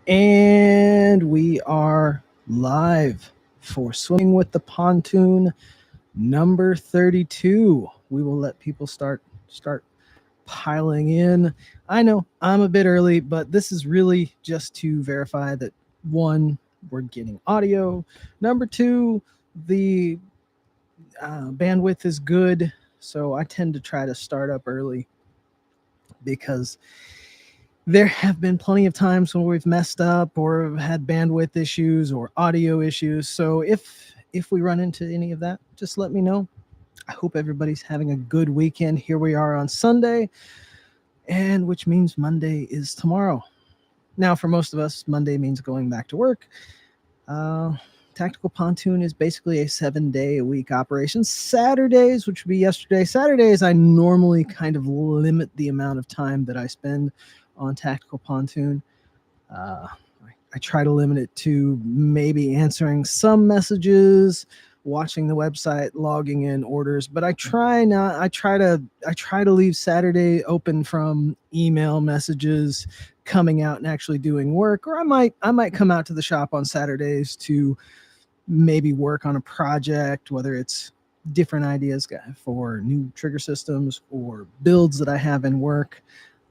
And we are live for Swimming with the Pontoon number 32. We will let people start piling in. I know I'm a bit early, but this is really just to verify that one, we're getting audio. Number two, the bandwidth is good. So I tend to try to start up early because there have been plenty of times when we've messed up or had bandwidth issues or audio issues. So if we run into any of that, just let me know. I hope everybody's having a good weekend. Here we are on Sunday, and which means Monday is tomorrow. Now, for most of us, Monday means going back to work. Uh, Tactical Pontoon is basically a 7-day a week operation. Saturdays, which would be yesterday, Saturdays, I normally kind of limit the amount of time that I spend on Tactical Pontoon. Uh, I try to limit it to maybe answering some messages, watching the website, logging in orders, but I try to leave Saturday open from email messages, coming out and actually doing work, or I might come out to the shop on Saturdays to maybe work on a project, whether it's different ideas for new trigger systems or builds that I have in work.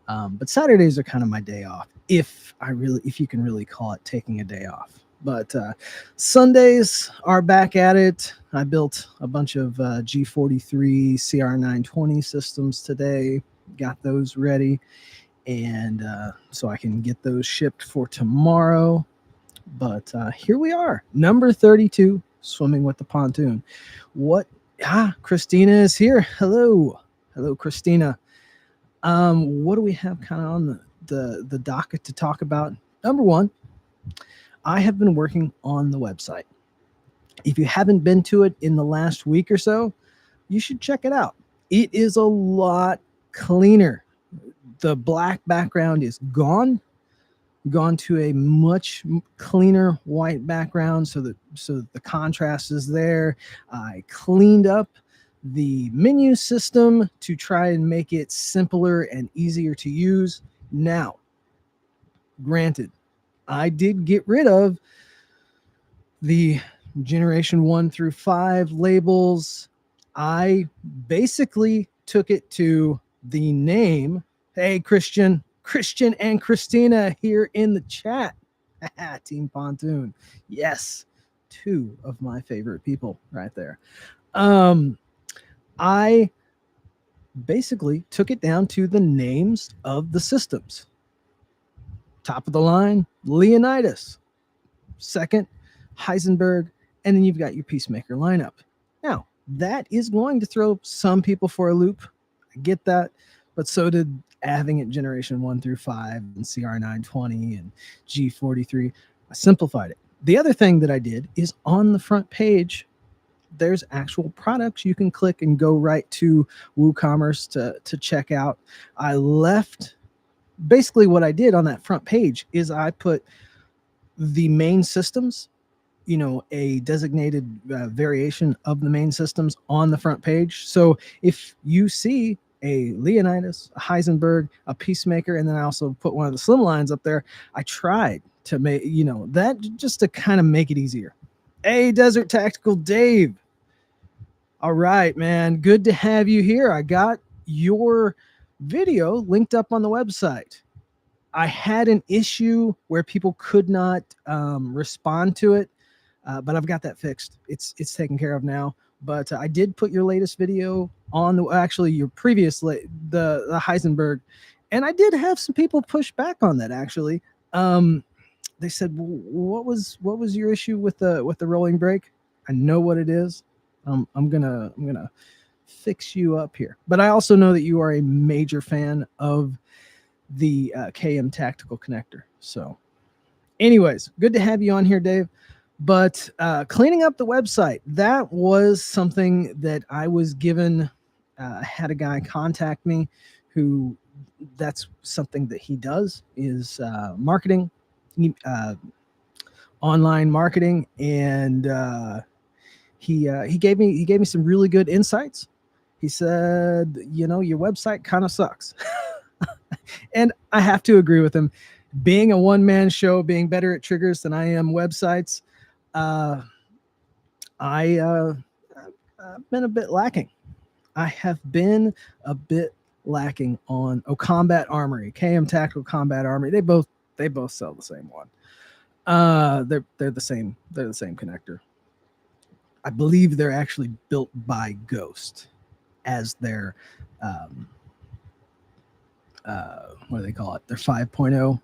But Saturdays are kind of my day off, if you can really call it taking a day off. But Sundays are back at it. I built a bunch of G43 CR920 systems today, got those ready, and so I can get those shipped for tomorrow. But here we are, number 32, Swimming with the Pontoon. Christina is here. Hello, Christina. What do we have kind of on the docket to talk about? Number one, I have been working on the website. If you haven't been to it in the last week or so, you should check it out. It is a lot cleaner. The black background is gone to a much cleaner white background, so that the contrast is there. I cleaned up the menu system to try and make it simpler and easier to use. Now, granted, I did get rid of the generation 1 through 5 labels. I basically took it to the name. Hey, Christian and Christina here in the chat. Team Pontoon. Yes, two of my favorite people right there. I basically took it down to the names of the systems. Top of the line, Leonidas. Second, Heisenberg. And then you've got your Peacemaker lineup. Now, that is going to throw some people for a loop. I get that. But so did having it generation 1 through 5 and CR920 and G43. I simplified it. The other thing that I did is on the front page, there's actual products you can click and go right to WooCommerce to check out. I left, basically what I did on that front page is I put the main systems, a designated variation of the main systems on the front page. So if you see a Leonidas, a Heisenberg, a Peacemaker, and then I also put one of the slim lines up there, I tried to make, that just to kind of make it easier. Hey, Desert Tactical Dave. All right, man. Good to have you here. I got your video linked up on the website. I had an issue where people could not respond to it, but I've got that fixed. It's taken care of now. But I did put your latest video on your previous the Heisenberg, and I did have some people push back on that. Actually, they said, "What was your issue with the rolling brake?" I know what it is. I'm gonna fix you up here. But I also know that you are a major fan of the KM Tactical Connector. So, anyways, good to have you on here, Dave. But cleaning up the website, that was something that I was given. Had a guy contact me who that's something that he does is marketing, online marketing, and he gave me some really good insights. He said, your website kind of sucks. And I have to agree with him. Being a one-man show, being better at triggers than I am websites, uh, I've been a bit lacking. I have been a bit lacking on Combat Armory, KM Tactical Combat Armory. They both sell the same one. They're the same connector. I believe they're actually built by Ghost as their um, what do they call it? Their 5.0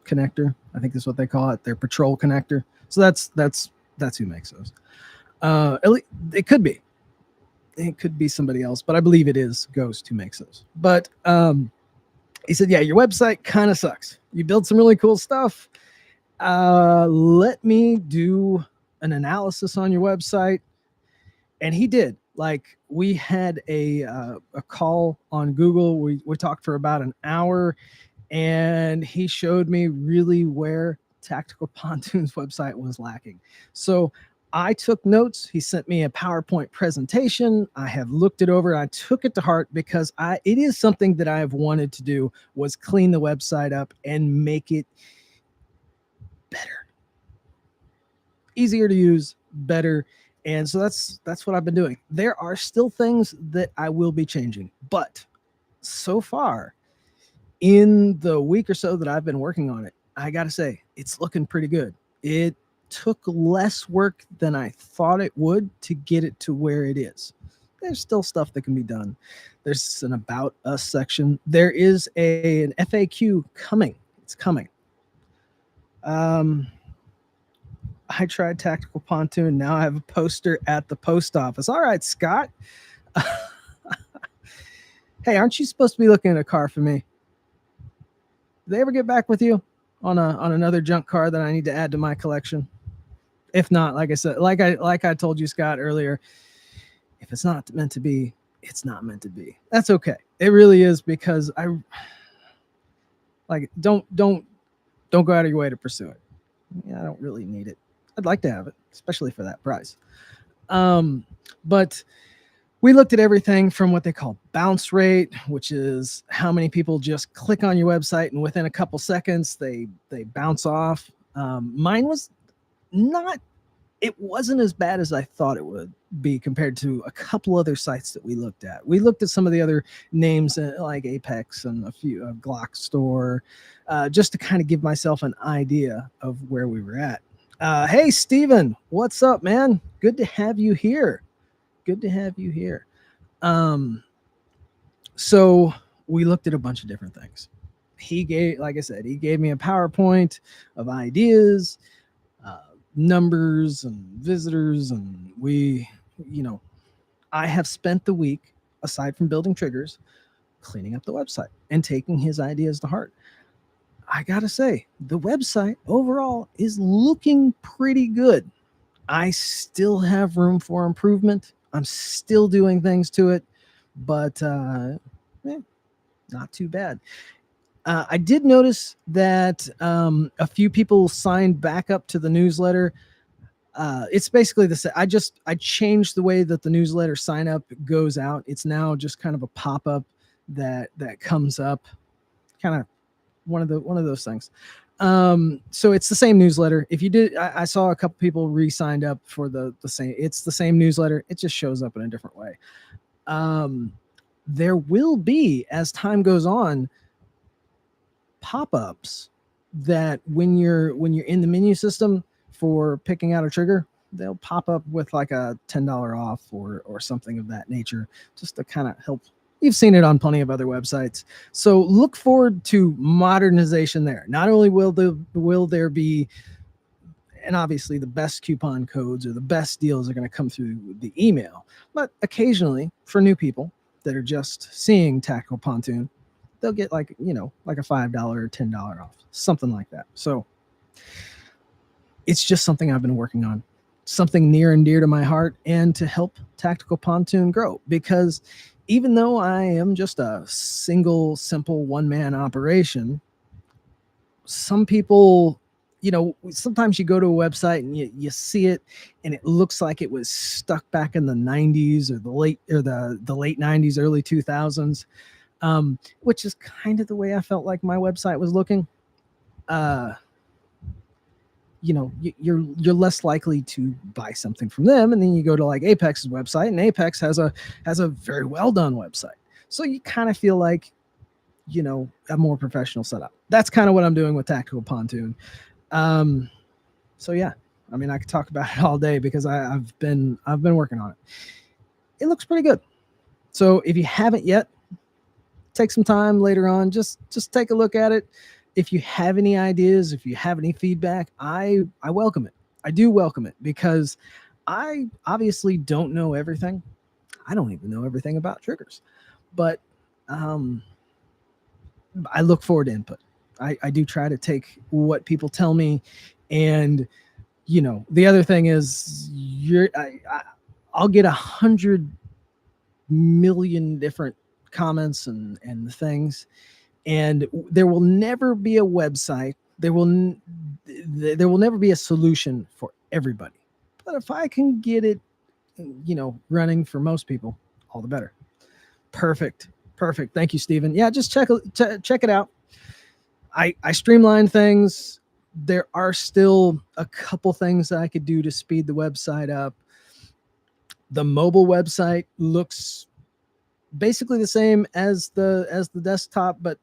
connector. I think that's what they call it. Their patrol connector. So that's who makes those. At least, it could be. It could be somebody else, but I believe it is Ghost who makes those. But he said, yeah, your website kind of sucks. You build some really cool stuff. Let me do an analysis on your website. And he did. Like, we had a call on Google. We talked for about an hour, and he showed me really where Tactical Pontoon's website was lacking. So I took notes. He sent me a PowerPoint presentation. I have looked it over. I took it to heart because it is something that I have wanted to do, was clean the website up and make it better, easier to use, better. And so that's what I've been doing. There are still things that I will be changing, but so far in the week or so that I've been working on it, I got to say, it's looking pretty good. It took less work than I thought it would to get it to where it is. There's still stuff that can be done. There's an About Us section. There is an FAQ coming. It's coming. I tried Tactical Pontoon. Now I have a poster at the post office. All right, Scott. Hey, aren't you supposed to be looking at a car for me? Did they ever get back with you on another junk car that I need to add to my collection? If not, like I said, like I told you, Scott, earlier, if it's not meant to be, it's not meant to be. That's okay. It really is, because I like don't go out of your way to pursue it. Yeah, I don't really need it. I'd like to have it, especially for that price. But we looked at everything from what they call bounce rate, which is how many people just click on your website and within a couple seconds they bounce off. Mine was not. It wasn't as bad as I thought it would be compared to a couple other sites that we looked at. We looked at some of the other names like Apex and a few Glock Store, just to kind of give myself an idea of where we were at. Hey, Steven, what's up, man? Good to have you here. Good to have you here. So we looked at a bunch of different things. He gave, like I said, he gave me a PowerPoint of ideas, numbers and visitors, and I have spent the week, aside from building triggers, cleaning up the website and taking his ideas to heart. I gotta say, the website overall is looking pretty good. I still have room for improvement. I'm still doing things to it, but not too bad. I did notice that a few people signed back up to the newsletter. It's basically the same. I changed the way that the newsletter sign up goes out. It's now just kind of a pop up that comes up, kind of one of those things. So it's the same newsletter. If you did, I saw a couple people re-signed up for the same. It's the same newsletter. It just shows up in a different way. There will be, as time goes on, pop-ups that when you're in the menu system for picking out a trigger, they'll pop up with like a $10 off or something of that nature, just to kind of help. You've seen it on plenty of other websites. So look forward to modernization there. Not only will there be, and obviously the best coupon codes or the best deals are going to come through the email, but occasionally for new people that are just seeing Tactical Pontoon, they'll get like a $5 or $10 off, something like that. So it's just something I've been working on, something near and dear to my heart, and to help Tactical Pontoon grow. Because even though I am just a single, simple one-man operation, some people, sometimes you go to a website and you see it and it looks like it was stuck back in the 90s or the late 90s, early 2000s, which is kind of the way I felt like my website was looking. you're less likely to buy something from them, and then you go to like Apex's website, and Apex has a very well done website, so you kind of feel like a more professional setup. That's kind of what I'm doing with Tactical Pontoon. So yeah, I mean, I could talk about it all day because I've been working on it. It looks pretty good. So if you haven't yet, take some time later on, just take a look at it. If you have any ideas, if you have any feedback, I welcome it. I do welcome it because I obviously don't know everything. I don't even know everything about triggers, but I look forward to input. I do try to take what people tell me, and the other thing is I'll get 100 million different comments and things, and there will never be a website. There will never be a solution for everybody. But if I can get it, running for most people, all the better. Perfect. Thank you, Stephen. Yeah, just check it out. I streamlined things. There are still a couple things that I could do to speed the website up. The mobile website looks basically the same as the desktop, but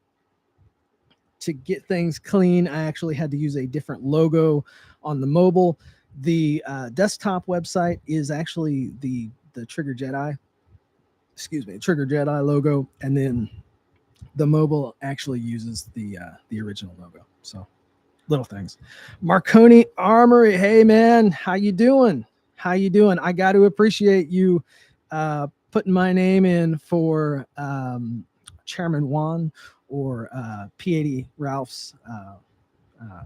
to get things clean, I actually had to use a different logo on the mobile. The desktop website is actually the Trigger Jedi logo, and then the mobile actually uses the original logo. So little things. Marconi Armory, hey man, how you doing? I got to appreciate you putting my name in for Chairman Juan or P80 Ralph's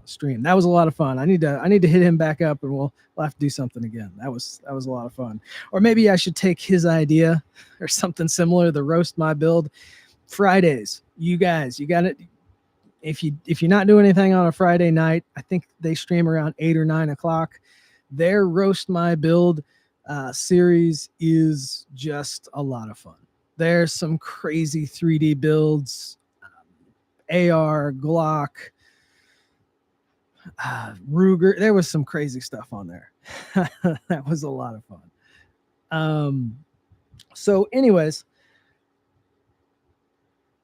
stream. That was a lot of fun. I need to hit him back up, and we'll have to do something again. That was a lot of fun. Or maybe I should take his idea or something similar. The roast my build Fridays. You guys, you got it. If you're not doing anything on a Friday night, I think they stream around 8 or 9 o'clock. Their roast my build series is just a lot of fun. There's some crazy 3D builds, AR, Glock, Ruger. There was some crazy stuff on there. That was a lot of fun. So anyways,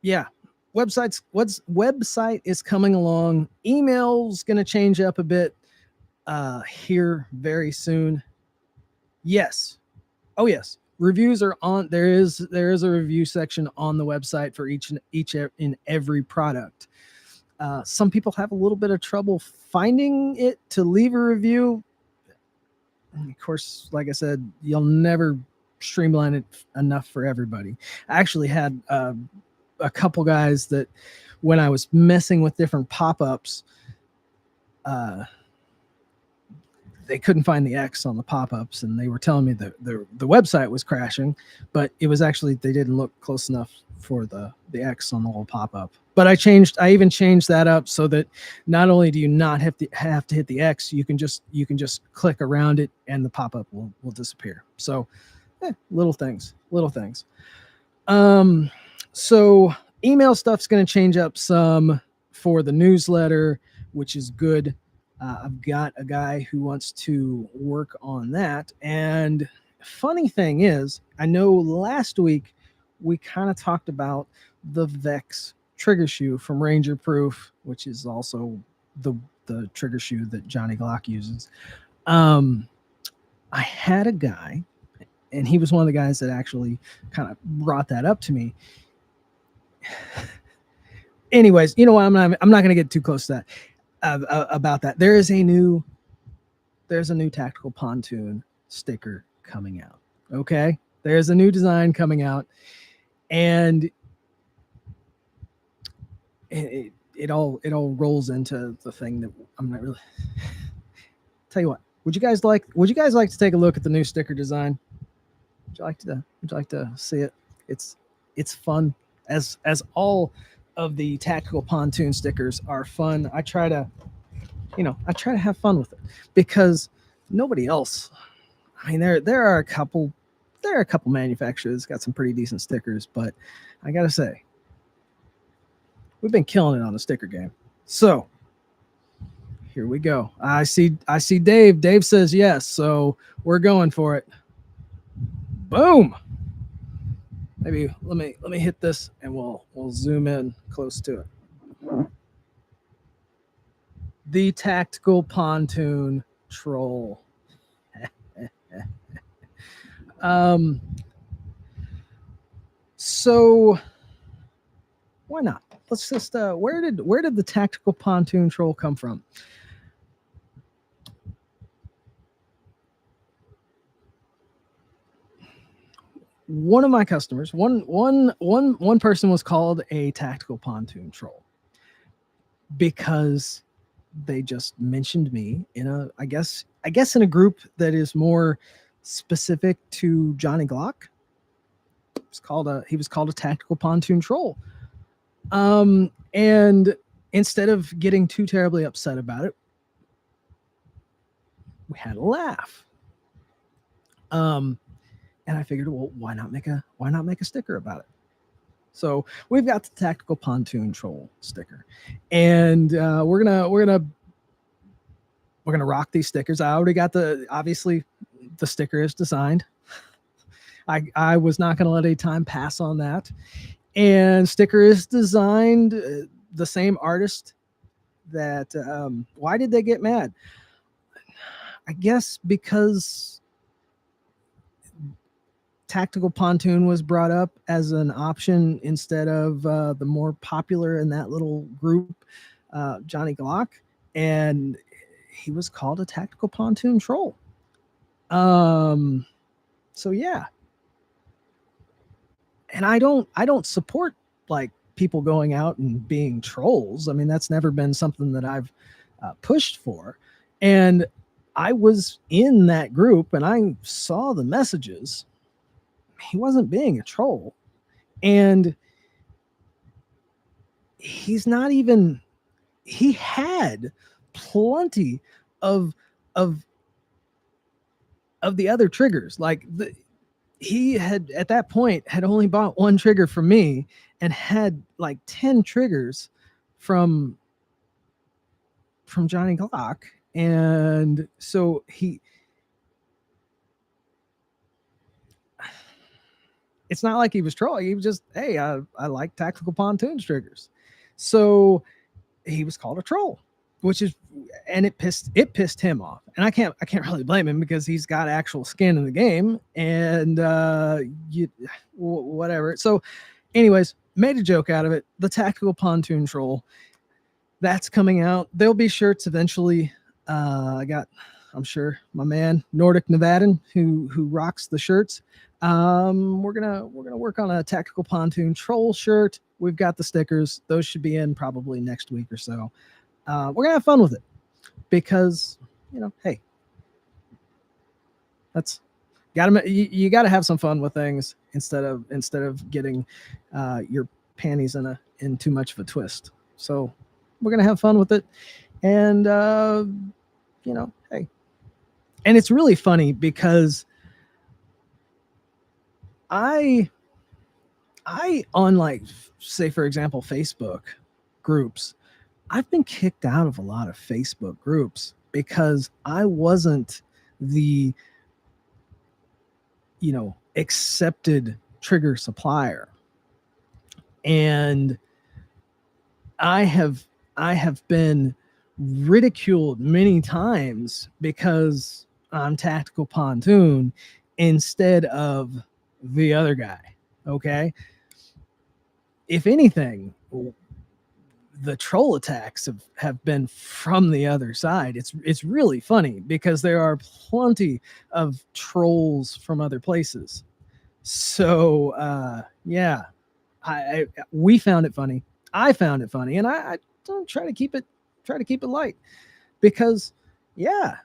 yeah, website is coming along. Email's going to change up a bit here very soon. Yes. Oh yes. Reviews are on. There is a review section on the website for each and every product. Some people have a little bit of trouble finding it to leave a review. Of course, like I said, you'll never streamline it enough for everybody. I actually had a couple guys that when I was messing with different pop-ups, they couldn't find the X on the pop-ups, and they were telling me that the website was crashing, but it was actually they didn't look close enough for the X on the little pop-up. But I even changed that up so that not only do you not have to hit the X, you can just click around it and the pop-up will disappear. So little things. So email stuff's going to change up some for the newsletter, which is good. I've got a guy who wants to work on that. And funny thing is, I know last week we kind of talked about the Vex trigger shoe from Ranger Proof, which is also the trigger shoe that Johnny Glock uses. I had a guy, and he was one of the guys that actually kind of brought that up to me. Anyways, you know what? I'm not going to get too close to that. About that, there's a new Tactical Pontoon sticker coming out. Okay, there's a new design coming out, and it all rolls into the thing that I'm not really. Tell you what, would you guys like to take a look at the new sticker design? Would you like to see it? It's fun, as all of the Tactical Pontoon stickers are fun. I try to have fun with it because nobody else. I mean, there are a couple manufacturers got some pretty decent stickers, but I gotta say, we've been killing it on the sticker game. So Here we go. I see Dave. Dave says yes, so we're going for it. Boom. Maybe let me hit this and we'll zoom in close to it. The Tactical Pontoon troll. um so why not? Let's just where did the Tactical Pontoon troll come from? One of my customers, one person was called a Tactical Pontoon troll because they just mentioned me in a I guess in a group that is more specific to Johnny Glock. He was called a Tactical Pontoon troll. And instead of getting too terribly upset about it, we had a laugh. And I figured, well, why not make a sticker about it? So we've got the Tactical Pontoon troll sticker, and we're gonna rock these stickers. I already got obviously the sticker is designed. I was not gonna let any time pass on that, and sticker is designed the same artist that. Why did they get mad? I guess because Tactical Pontoon was brought up as an option instead of the more popular in that little group, Johnny Glock, and he was called a Tactical Pontoon troll. So yeah, and I don't support like people going out and being trolls. I mean, that's never been something that I've pushed for, and I was in that group and I saw the messages. He wasn't being a troll, and he's not even he had plenty of of of the other triggers. He had at that point had only bought one trigger from me and had like 10 triggers from Johnny Glock. And so it's not like he was trolling. He was just, hey, I like Tactical Pontoon triggers. So he was called a troll, which is, and it pissed him off. And I can't really blame him because he's got actual skin in the game, and whatever. So anyways, made a joke out of it. The Tactical Pontoon troll, that's coming out. There'll be shirts eventually. I'm sure my man Nordic Nevadan who rocks the shirts. We're gonna work on a Tactical Pontoon troll shirt. We've got the stickers; those should be in probably next week or so. We're gonna have fun with it because hey, that's you got to have some fun with things instead of getting your panties in too much of a twist. So we're gonna have fun with it, and hey, and it's really funny because I on like say for example Facebook groups, I've been kicked out of a lot of Facebook groups because I wasn't the accepted trigger supplier, and I have been ridiculed many times because I'm Tactical Pontoon instead of the other guy. Okay, if anything, the troll attacks have been from the other side. It's really funny because there are plenty of trolls from other places. So yeah, we found it funny. I found it funny, and I don't try to keep it light because yeah,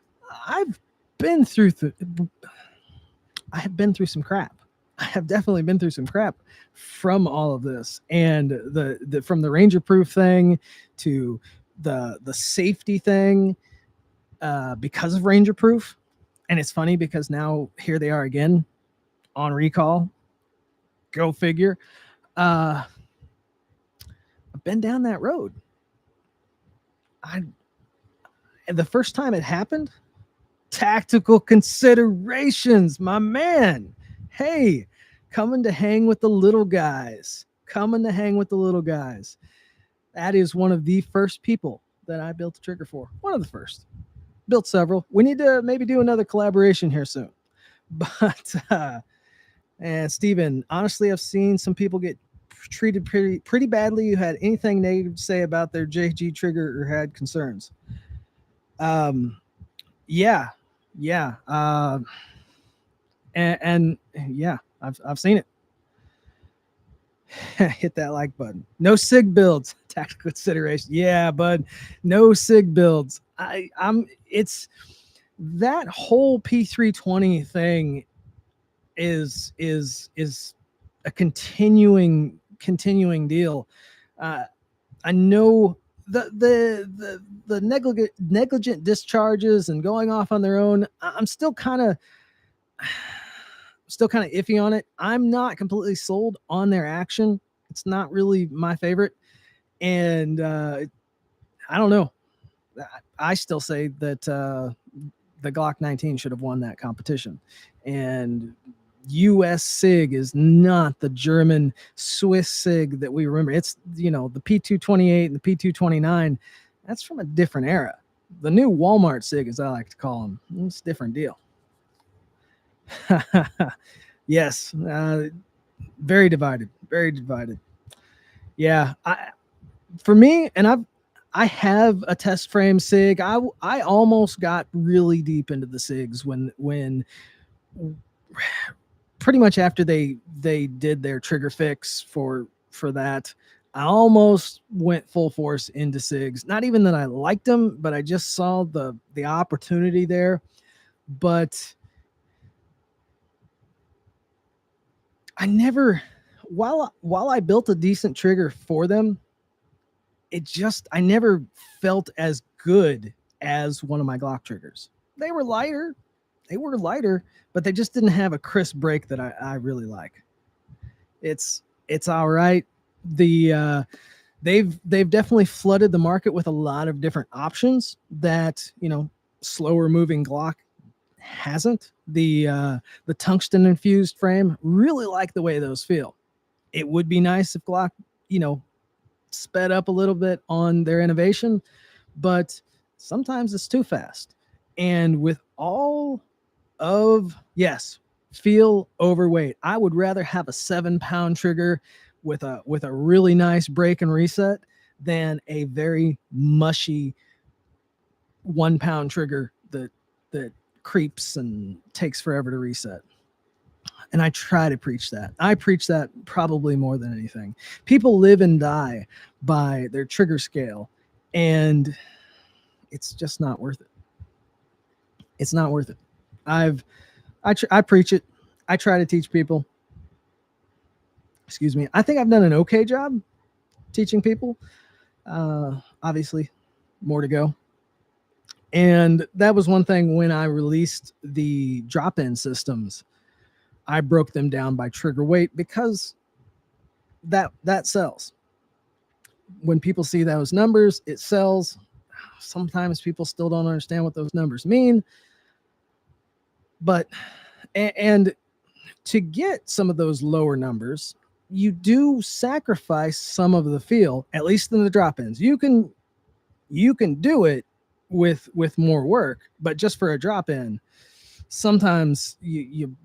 I've been through I have been through some crap. I have definitely been through some crap from all of this, and the from the Ranger Proof thing to the safety thing because of Ranger Proof. And it's funny because now here they are again on recall. Go figure. I've been down that road. I And the first time it happened, tactical considerations, my man. Hey, coming to hang with the little guys. Coming to hang with the little guys. That is one of the first people that I built a trigger for. One of the first. Built several. We need to maybe do another collaboration here soon. But and Steven, honestly, I've seen some people get treated pretty badly. You had anything negative to say about their JG trigger or had concerns? Um, yeah, yeah, and yeah, I've seen it. Hit that like button. No sig builds. Tactical consideration. Yeah, bud. No sig builds. I'm. It's that whole P320 thing is a continuing deal. Uh, I know the negligent discharges and going off on their own. I'm still kind of iffy on it. I'm not completely sold on their action. It's not really my favorite, and I don't know. I still say that the Glock 19 should have won that competition, and U.S. SIG is not the German Swiss SIG that we remember. It's the P228 and the P229. That's from a different era. The new Walmart SIG, as I like to call them, it's a different deal. Yes, very divided, very divided. Yeah, for me, and I have a test frame SIG. I almost got really deep into the SIGs when pretty much after they did their trigger fix for that. I almost went full force into SIGs. Not even that I liked them, but I just saw the opportunity there. But I never, while I built a decent trigger for them, I never felt as good as one of my Glock triggers. They were lighter, but they just didn't have a crisp break that I really like. It's all right. They've definitely flooded the market with a lot of different options that slower moving Glock hasn't. The tungsten infused frame, really like the way those feel. It would be nice if Glock sped up a little bit on their innovation, but sometimes it's too fast. And with all of, yes, feel overweight. I would rather have a 7-pound trigger with a really nice break and reset than a very mushy 1-pound trigger that creeps and takes forever to reset. And I try to preach that. I preach that probably more than anything. People live and die by their trigger scale, and it's just not worth it. It's not worth it. I preach it. I try to teach people. Excuse me. I think I've done an okay job teaching people. Obviously, more to go. And that was one thing when I released the drop-in systems. I broke them down by trigger weight because that sells. When people see those numbers, it sells. Sometimes people still don't understand what those numbers mean. But and to get some of those lower numbers, you do sacrifice some of the feel, at least in the drop-ins. You can do it with more work, but just for a drop-in, sometimes you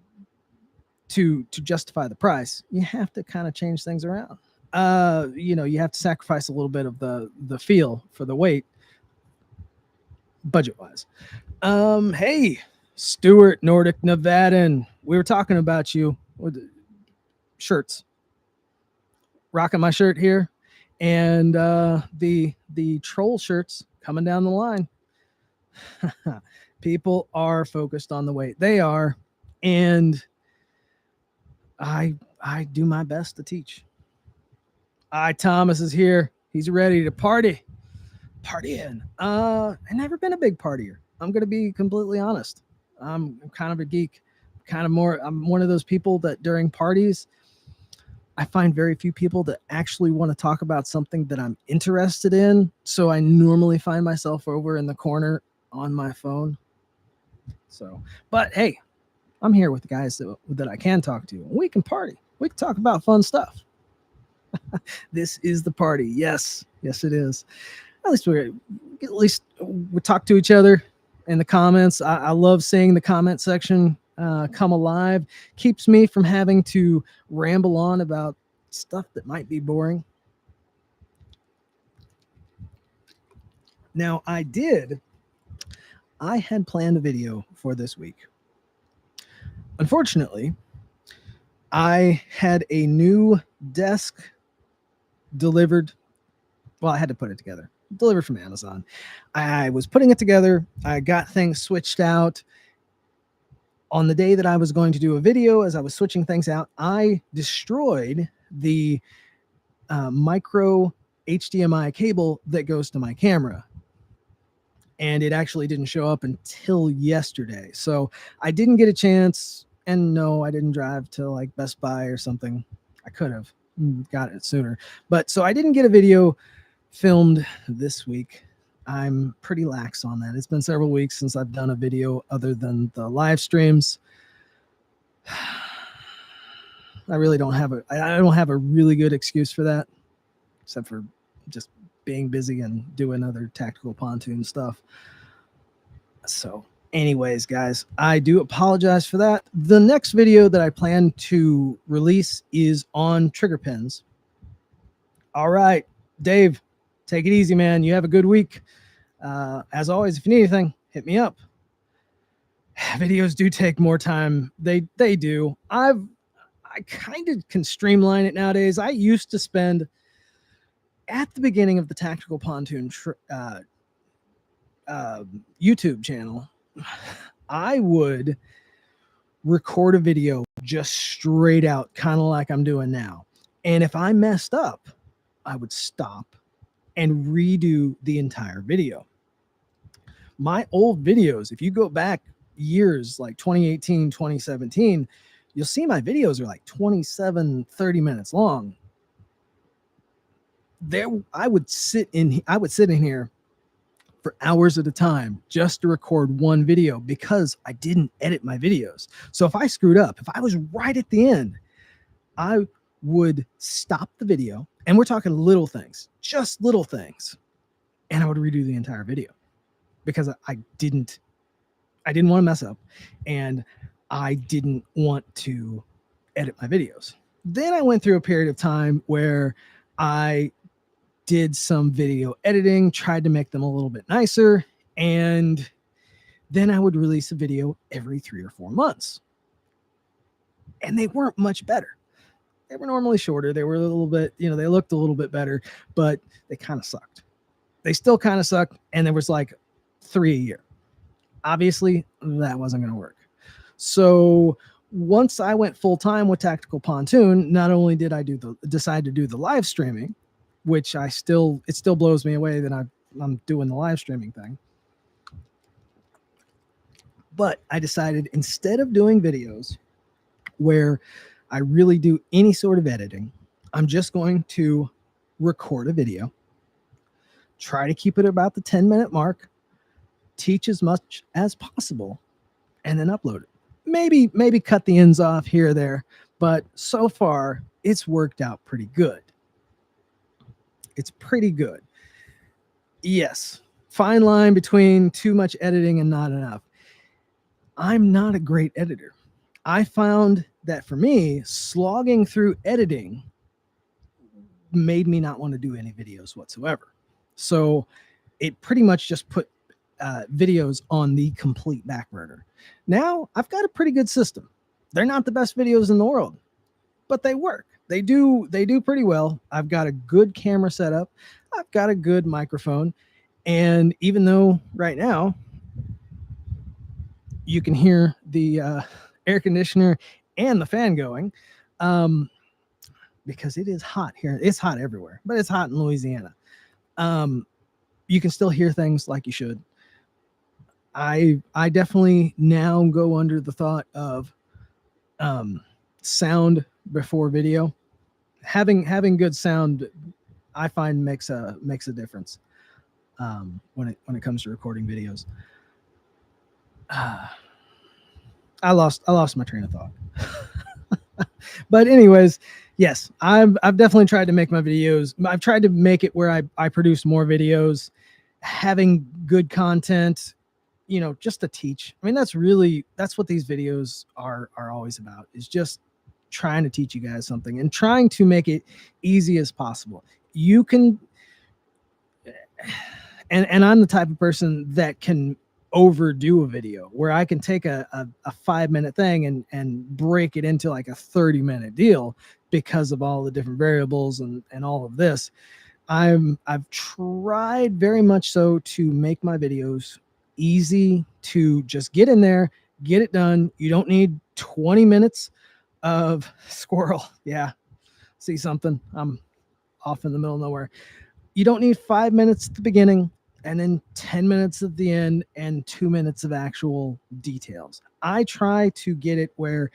to justify the price, you have to kind of change things around. You have to sacrifice a little bit of the feel for the weight, budget wise. Hey, Stuart Nordic Nevadan, we were talking about you with shirts. Rocking my shirt here, and the troll shirts coming down the line. People are focused on the weight. They are, and I do my best to teach. Thomas is here. He's ready to party. Partying. I've never been a big partier. I'm gonna be completely honest. I'm kind of a geek. I'm one of those people that during parties, I find very few people that actually want to talk about something that I'm interested in. So I normally find myself over in the corner on my phone. So, but hey, I'm here with the guys that I can talk to. We can party. We can talk about fun stuff. This is the party. Yes, yes, it is. At least we talk to each other in the comments. I love seeing the comment section come alive. Keeps me from having to ramble on about stuff that might be boring. Now, I had planned a video for this week. Unfortunately, I had a new desk delivered. Well, I had to put it together, delivered from Amazon. I was putting it together. I got things switched out. On the day that I was going to do a video, as I was switching things out, I destroyed the micro HDMI cable that goes to my camera. And it actually didn't show up until yesterday. So I didn't get a chance. And no, I didn't drive to like Best Buy or something. I could have got it sooner. But so I didn't get a video filmed this week. I'm pretty lax on that. It's been several weeks since I've done a video other than the live streams. I really don't have a really good excuse for that, except for just being busy and doing other tactical pontoon stuff. So anyways, guys, I do apologize for that. The next video that I plan to release is on trigger pins. All right, Dave, take it easy, man. You have a good week. As always, if you need anything, hit me up. Videos do take more time. They do. I kind of can streamline it nowadays. I used to spend at the beginning of the Tactical Pontoon YouTube channel, I would record a video just straight out, kind of like I'm doing now. And if I messed up, I would stop and redo the entire video. My old videos, if you go back years like 2018, 2017, you'll see my videos are like 27, 30 minutes long. I would sit in here for hours at a time just to record one video because I didn't edit my videos. So if I screwed up, if I was right at the end, I would stop the video, and we're talking little things, just little things, and I would redo the entire video because I didn't want to mess up, and I didn't want to edit my videos. Then I went through a period of time where I did some video editing, tried to make them a little bit nicer, and then I would release a video every 3 or 4 months. And they weren't much better. They were normally shorter. They were a little bit, they looked a little bit better, but they kind of sucked. They still kind of sucked, and there was like 3 a year. Obviously, that wasn't going to work. So once I went full time with Tactical Pontoon, not only did I decide to do the live streaming, which it still blows me away that I'm doing the live streaming thing. But I decided, instead of doing videos where I really do any sort of editing, I'm just going to record a video, try to keep it about the 10-minute mark, teach as much as possible, and then upload it. Maybe cut the ends off here or there, but so far it's worked out pretty good. It's pretty good. Yes, fine line between too much editing and not enough. I'm not a great editor. I found that for me, slogging through editing made me not want to do any videos whatsoever. So it pretty much just put videos on the complete back burner. Now I've got a pretty good system. They're not the best videos in the world, but they work. They do pretty well. I've got a good camera setup. I've got a good microphone. And even though right now you can hear the air conditioner and the fan going, because it is hot here. It's hot everywhere, but it's hot in Louisiana. You can still hear things like you should. I definitely now go under the thought of sound before video. having good sound, I find makes a difference when it comes to recording videos. I lost my train of thought. But anyways, yes, I've definitely tried to make my videos. I've tried to make it where I produce more videos, having good content, just to teach. I mean, that's what these videos are always about, is just trying to teach you guys something and trying to make it easy as possible. You can, and I'm the type of person that can overdo a video, where I can take a 5-minute thing and break it into like a 30-minute deal because of all the different variables and all of this. I've tried very much so to make my videos easy to just get in there, get it done. You don't need 20 minutes of squirrel. Yeah. See something? I'm off in the middle of nowhere. You don't need 5 minutes at the beginning and then 10 minutes at the end and 2 minutes of actual details. I try to get it where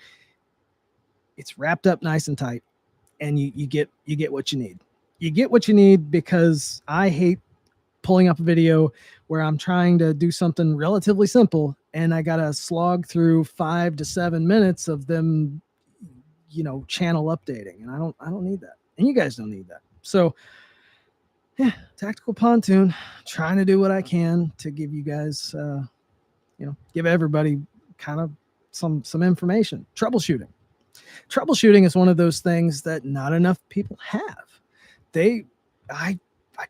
it's wrapped up nice and tight, and you get what you need. You get what you need, because I hate pulling up a video where I'm trying to do something relatively simple and I gotta slog through 5 to 7 minutes of them, channel updating, and I don't need that, and you guys don't need that. So yeah, Tactical Pontoon, trying to do what I can to give you guys, give everybody kind of some information. Troubleshooting is one of those things that not enough people have. I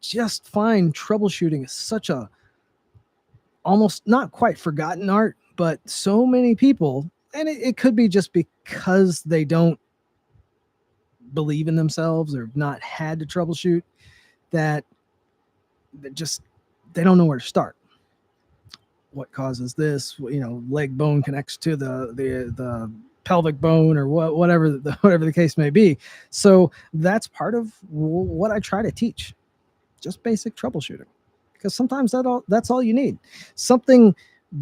just find troubleshooting is such a almost not quite forgotten art, but so many people, and it could be just because they don't believe in themselves or have not had to troubleshoot, that they don't know where to start. What causes this? Leg bone connects to the pelvic bone, or whatever the case may be. So that's part of what I try to teach, just basic troubleshooting, because sometimes that's all you need. Something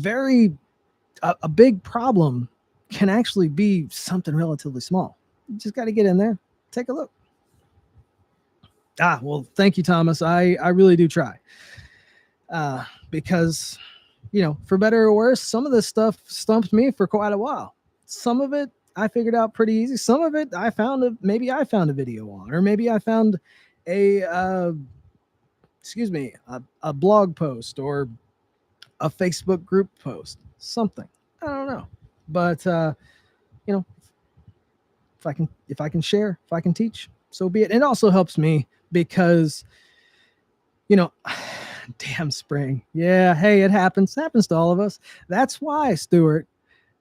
a big problem can actually be something relatively small. You just got to get in there, take a look. Well, thank you, Thomas. I really do try, because, for better or worse, some of this stuff stumped me for quite a while. Some of it I figured out pretty easy. Some of it maybe I found a video on, or maybe I found a blog post or a Facebook group post, something. I don't know. But if I can share, if I can teach, so be it. It also helps me because, damn spring. Yeah, hey, it happens. It happens to all of us. That's why, Stuart.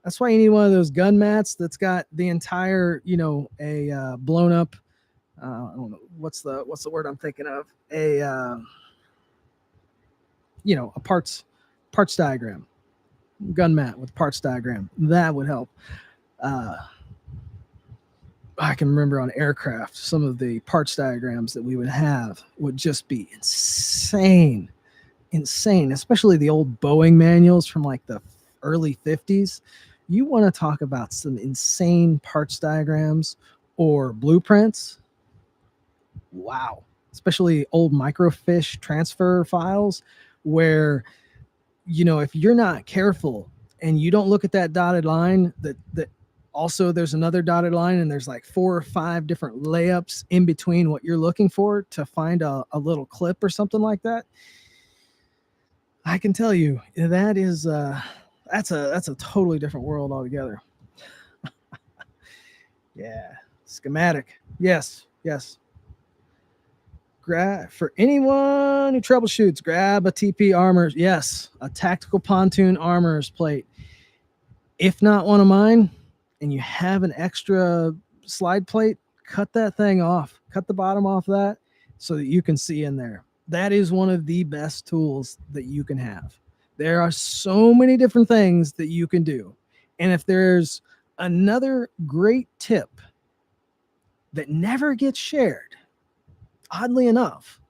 That's why you need one of those gun mats that's got the entire, a blown up. I don't know what's the word I'm thinking of. A parts diagram, gun mat with parts diagram. That would help. I can remember on aircraft, some of the parts diagrams that we would have would just be insane, especially the old Boeing manuals from like the early 50s. You want to talk about some insane parts diagrams or blueprints. Wow. Especially old microfiche transfer files where, if you're not careful and you don't look at that dotted line, that also there's another dotted line, and there's like 4 or 5 different layups in between what you're looking for to find a little clip or something like that. I can tell you that is that's a totally different world altogether. Yeah, schematic. Yes. For anyone who troubleshoots, grab a TP armor. Yes, a Tactical Pontoon armor's plate. If not one of mine, and you have an extra slide plate, cut that thing off. Cut the bottom off that so that you can see in there. That is one of the best tools that you can have. There are so many different things that you can do. And if there's another great tip that never gets shared, oddly enough,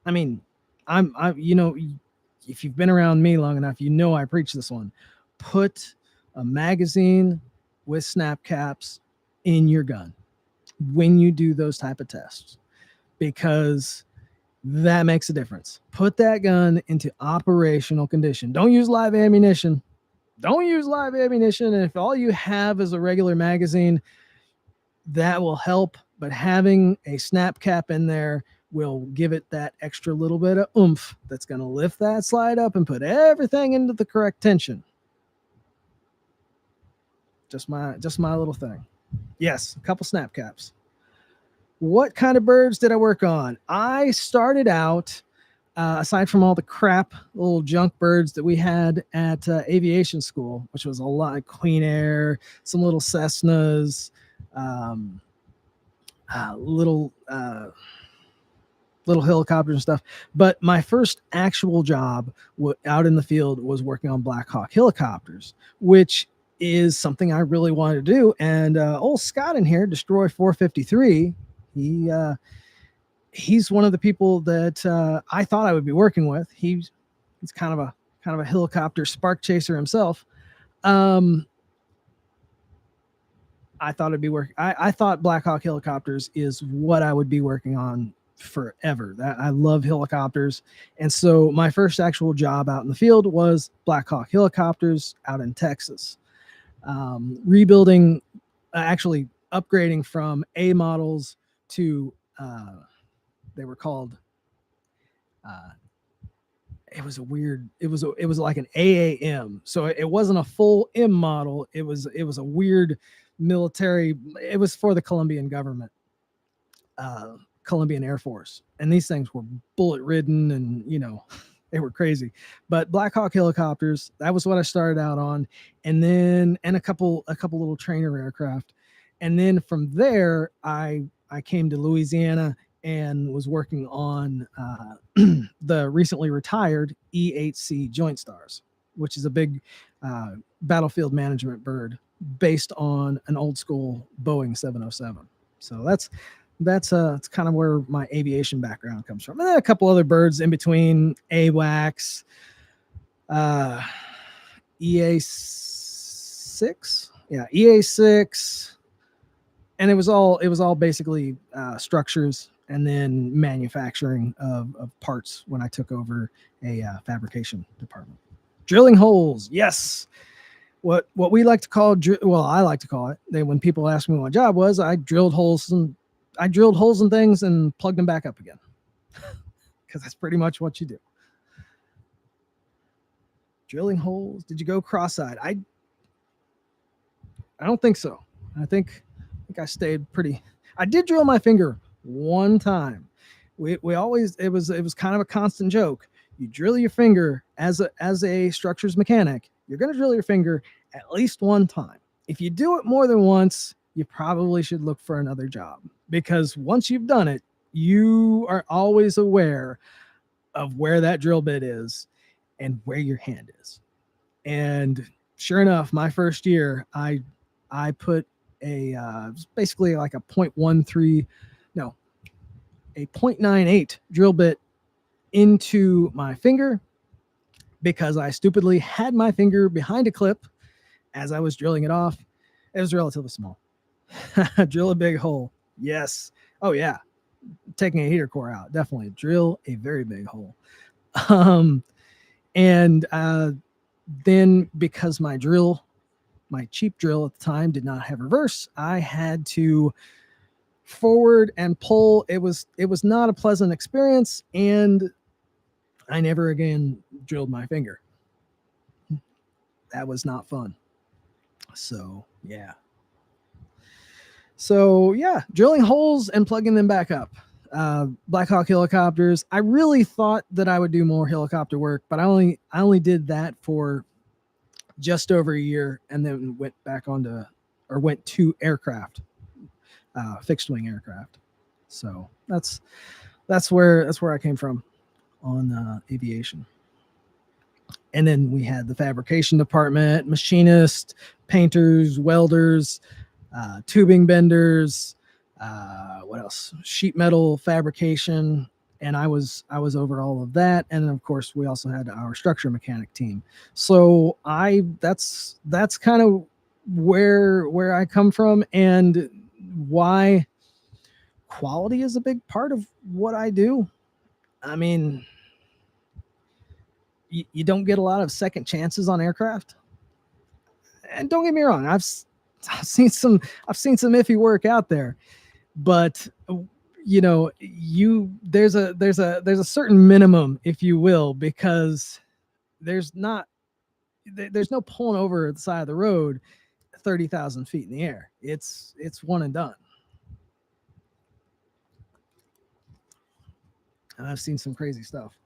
I mean, if you've been around me long enough, I preach this one. Put a magazine with snap caps in your gun. when you do those type of tests, because that makes a difference. Put that gun into operational condition. Don't use live ammunition. Don't use live ammunition. And if all you have is a regular magazine, that will help. But having a snap cap in there will give it that extra little bit of oomph that's going to lift that slide up and put everything into the correct tension. Just my little thing. Yes, a couple snap caps. What kind of birds did I work on? I started out, aside from all the crap little junk birds that we had at aviation school, which was a lot of Queen Air, some little Cessnas, little helicopters and stuff. But my first actual job out in the field was working on Black Hawk helicopters, which is something I really wanted to do. And old Scott in here, Destroy 453, he's one of the people that I thought I would be working with. He's kind of a helicopter spark chaser himself. I thought it'd be I thought Black Hawk helicopters is what I would be working on forever. I love helicopters. And so my first actual job out in the field was Black Hawk helicopters out in Texas. Rebuilding, actually upgrading from A models to, they were called, it was like an AAM. So it wasn't a full M model. It was a weird military. It was for the Colombian government, Colombian Air Force. And these things were bullet ridden and, they were crazy. But Black Hawk helicopters, that was what I started out on. And then, and a couple little trainer aircraft. And then from there, I came to Louisiana and was working on the recently retired E8C Joint Stars, which is a big battlefield management bird based on an old school Boeing 707. So that's kind of where my aviation background comes from. And then a couple other birds in between, AWACS, EA6. Yeah, EA6. And it was all basically structures and then manufacturing of parts when I took over a fabrication department. Drilling holes. Yes. What we like to call, I like to call it, when people ask me what my job was, I drilled holes in things and plugged them back up again. Because that's pretty much what you do. Drilling holes. Did you go cross-eyed? I don't think so. I think I stayed pretty. I did drill my finger one time. We always, it was kind of a constant joke. You drill your finger as a structures mechanic, you're going to drill your finger at least one time. If you do it more than once, you probably should look for another job, because once you've done it, you are always aware of where that drill bit is and where your hand is. And sure enough, my first year, I put basically like a 0.98 drill bit into my finger, because I stupidly had my finger behind a clip as I was drilling it off. It was relatively small. Drill a big hole. Yes. Oh yeah. Taking a heater core out. Definitely drill a very big hole. And then because my cheap drill at the time did not have reverse, I had to forward and pull. It was not a pleasant experience, and I never again drilled my finger. That was not fun. So yeah, drilling holes and plugging them back up. Black Hawk helicopters. I really thought that I would do more helicopter work, but I only did that for just over a year, and then went to aircraft, fixed wing aircraft. So that's where I came from on aviation. And then we had the fabrication department, machinists, painters, welders, tubing benders, what else? Sheet metal fabrication. And I was over all of that. And of course, we also had our structure mechanic team. So that's kind of where I come from, and why quality is a big part of what I do. I mean, you don't get a lot of second chances on aircraft. And don't get me wrong, I've seen some iffy work out there, but there's a certain minimum, if you will, because there's no pulling over the side of the road 30,000 feet in the air. It's one and done. And I've seen some crazy stuff.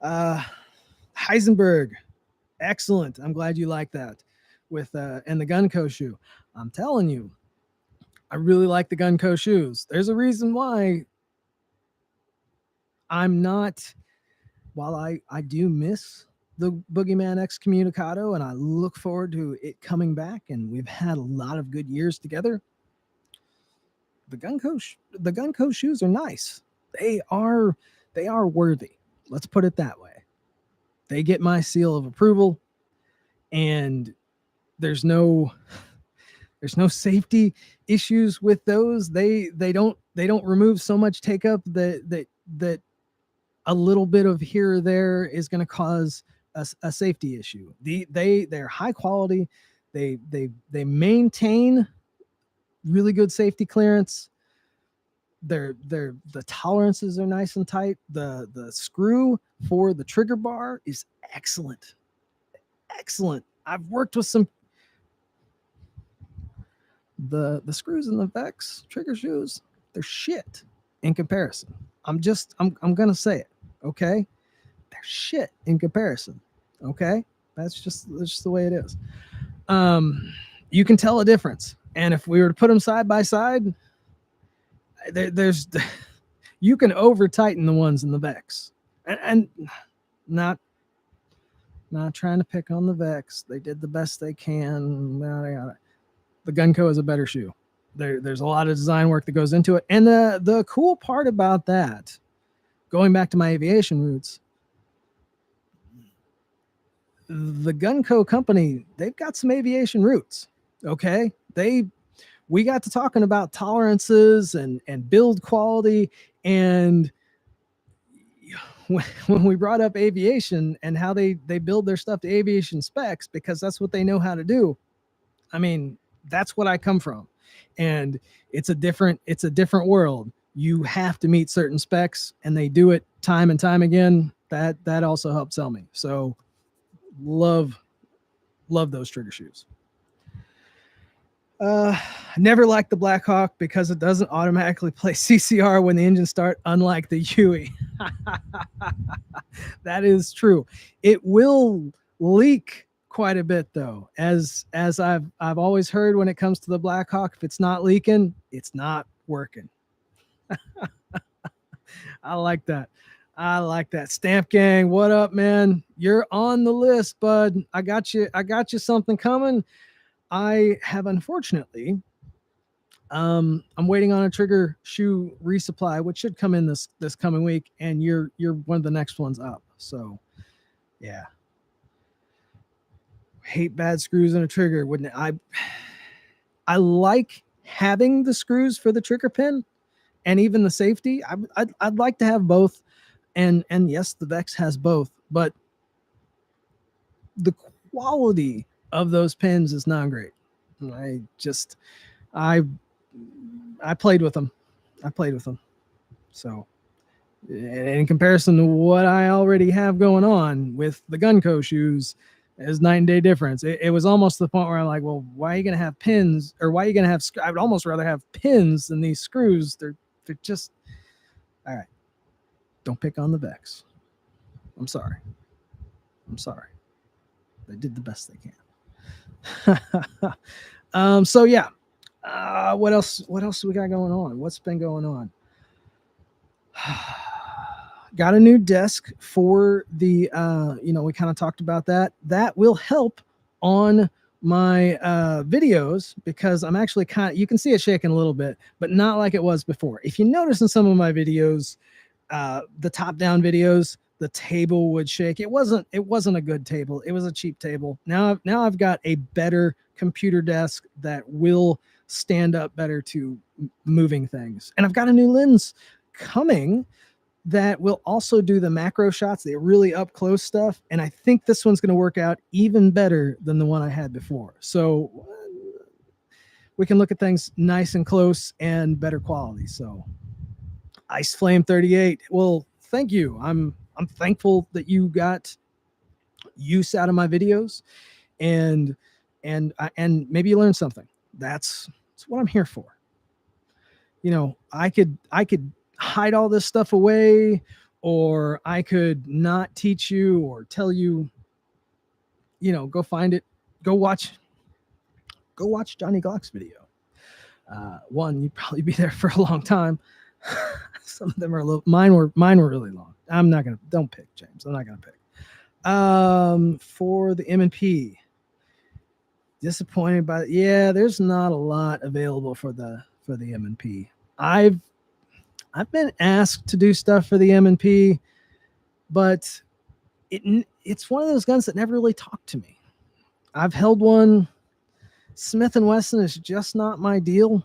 Heisenberg, excellent. I'm glad you like that. With and the Gunco shoe. I'm telling you, I really like the Gunco shoes. There's a reason why I'm not. While I do miss the Boogeyman Excommunicado, and I look forward to it coming back, and we've had a lot of good years together. The Gunco shoes are nice. They are worthy. Let's put it that way. They get my seal of approval, and there's no safety issues with those. They don't remove so much take up that a little bit of here or there is going to cause a safety issue. They're high quality. They maintain really good safety clearance. The tolerances are nice and tight. The screw for the trigger bar is excellent. I've worked with some the screws in the Vex trigger shoes. They're shit in comparison. I'm gonna say it. Okay, they're shit in comparison. Okay, that's just the way it is. You can tell a difference, and if we were to put them side by side, there's you can over tighten the ones in the Vex, and not trying to pick on the Vex. They did the best they can. The Gunco is a better shoe. There's a lot of design work that goes into it, and the cool part about that, going back to my aviation roots, the Gunco company, they've got some aviation roots. Okay, we got to talking about tolerances and build quality, and when we brought up aviation and how they build their stuff to aviation specs, because that's what they know how to do. I mean, that's what I come from, and it's a different world. You have to meet certain specs, and they do it time and time again. That also helps sell me. So love those trigger shoes. Never liked the Blackhawk because it doesn't automatically play CCR when the engines start, unlike the Huey. That is true. It will leak quite a bit though, as I've always heard. When it comes to the Blackhawk, if it's not leaking, it's not working. I like that. Stamp Gang, what up, man? You're on the list, bud. I got you something coming. I have, unfortunately, I'm waiting on a trigger shoe resupply, which should come in this coming week, and you're one of the next ones up. So yeah. Hate bad screws in a trigger. Wouldn't I like having the screws for the trigger pin and even the safety. I'd like to have both, and yes, the Vex has both, but the quality of those pins is not great. I played with them. So in comparison to what I already have going on with the Gunco shoes, is night and day difference. It was almost to the point where I'm like, well, why are you going to have pins, or why are you going to have, I would almost rather have pins than these screws. They're just, all right. Don't pick on the Vex. I'm sorry. They did the best they can. So yeah. What else we got going on? What's been going on? Got a new desk for the, we kind of talked about that. That will help on my videos, because I'm actually you can see it shaking a little bit, but not like it was before. If you notice in some of my videos, the top down videos, the table would shake. It wasn't a good table. It was a cheap table. Now I've got a better computer desk that will stand up better to moving things. And I've got a new lens coming that will also do the macro shots, the really up close stuff. And I think this one's going to work out even better than the one I had before. So we can look at things nice and close and better quality. So Ice Flame 38. Well, thank you. I'm thankful that you got use out of my videos, and maybe you learned something. That's what I'm here for. You know, I could hide all this stuff away, or I could not teach you or tell you, you know, go find it, go watch Johnny Glock's video. One, you'd probably be there for a long time. Some of them are a little, mine were really long. Don't pick, James. I'm not gonna pick. For the M&P, disappointed by, yeah, there's not a lot available for the M&P. I've been asked to do stuff for the M&P, but it's one of those guns that never really talked to me. I've held one. Smith & Wesson is just not my deal.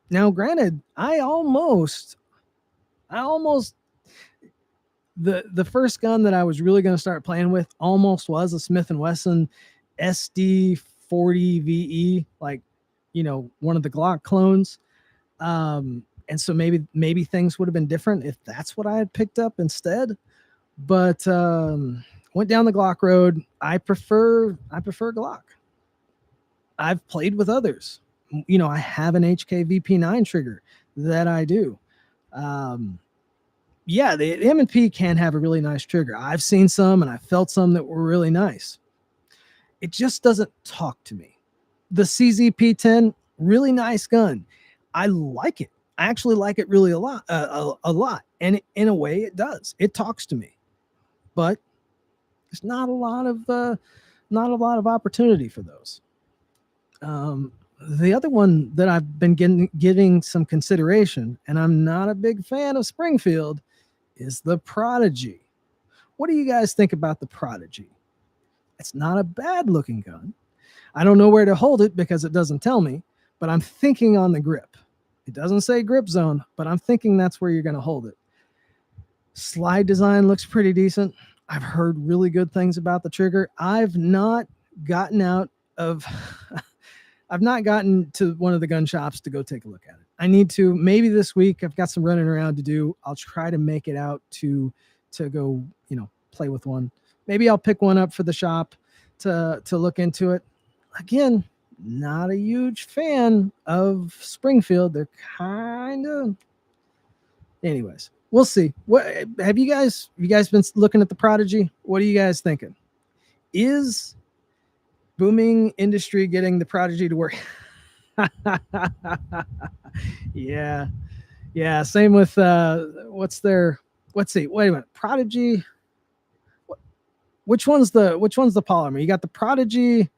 Now, granted, I almost the first gun that I was really going to start playing with almost was a Smith & Wesson SD 40 VE, like, you know, one of the Glock clones. And so maybe things would have been different if that's what I had picked up instead. But went down the Glock road. I prefer Glock. I've played with others. You know, I have an HK VP9 trigger that I do. Yeah, the M&P can have a really nice trigger. I've seen some and I felt some that were really nice. It just doesn't talk to me. The CZP-10, really nice gun. I like it. I actually like it really a lot. And in a way, it does. It talks to me, but there's not a lot of opportunity for those. The other one that I've been giving some consideration, and I'm not a big fan of Springfield, is the Prodigy. What do you guys think about the Prodigy? It's not a bad looking gun. I don't know where to hold it because it doesn't tell me, but I'm thinking on the grip. It doesn't say grip zone, but I'm thinking that's where you're going to hold it. Slide design looks pretty decent. I've heard really good things about the trigger. I've not gotten to one of the gun shops to go take a look at it. I need to, maybe this week. I've got some running around to do. I'll try to make it out to go, you know, play with one. Maybe I'll pick one up for the shop to look into it. Again, not a huge fan of Springfield. They're kind of, anyways, we'll see. What have you guys been looking at the Prodigy? What are you guys thinking? Is booming industry getting the Prodigy to work? Yeah. Same with let's see. Wait a minute. Prodigy. Which one's the polymer? You got the Prodigy.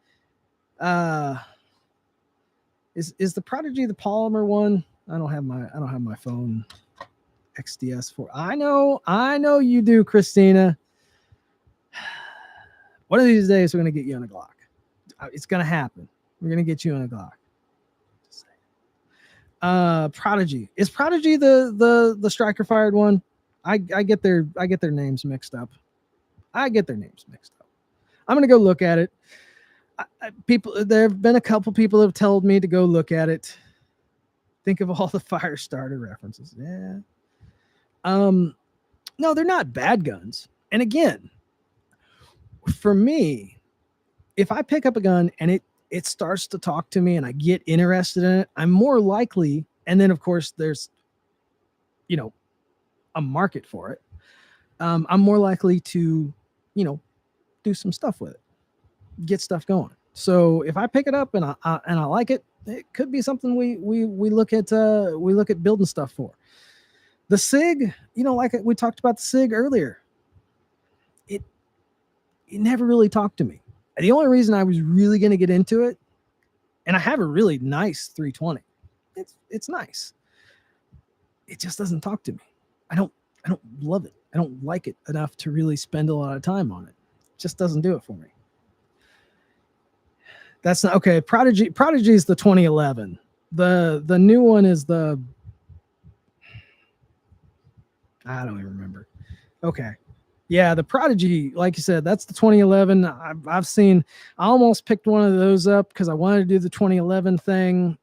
Is the Prodigy the polymer one? I don't have my phone. XDS4. I know you do, Christina. One of these days we're gonna get you on a Glock. It's gonna happen. We're gonna get you on a Glock. Prodigy. Is Prodigy the striker fired one? I get their names mixed up. I'm gonna go look at it. There have been a couple people that have told me to go look at it. Think of all the fire starter references. Yeah. No, they're not bad guns. And again, for me, if I pick up a gun and it starts to talk to me and I get interested in it, I'm more likely, and then of course there's, you know, a market for it. I'm more likely to, you know, do some stuff with it, get stuff going. So if I pick it up and I like it, it could be something we look at building stuff for. The SIG, you know, like we talked about the SIG earlier, it never really talked to me. The only reason I was really going to get into it, and I have a really nice 320. It's nice. It just doesn't talk to me. I don't love it. I don't like it enough to really spend a lot of time on it. It just doesn't do it for me. That's not okay. Prodigy is the 2011. The new one is the, I don't even remember. Okay. Yeah, the Prodigy, like you said, that's the 2011. I've seen, I almost picked one of those up because I wanted to do the 2011 thing,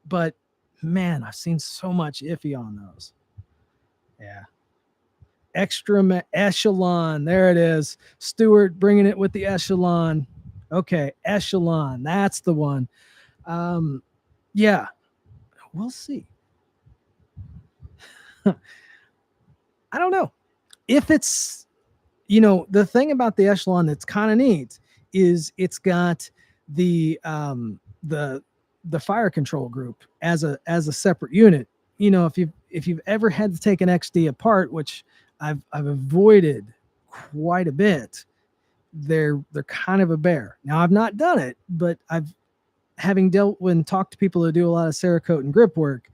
but man, I've seen so much iffy on those. Yeah. Extra echelon. There it is. Stewart bringing it with the echelon. Okay, echelon. That's the one. Yeah, we'll see. I don't know if it's, the thing about the echelon that's kind of neat is it's got the the fire control group as a separate unit. If you've ever had to take an XD apart, which I've avoided quite a bit, they're kind of a bear. Now I've not done it, but I've having dealt with and talked to people who do a lot of Cerakote and grip work.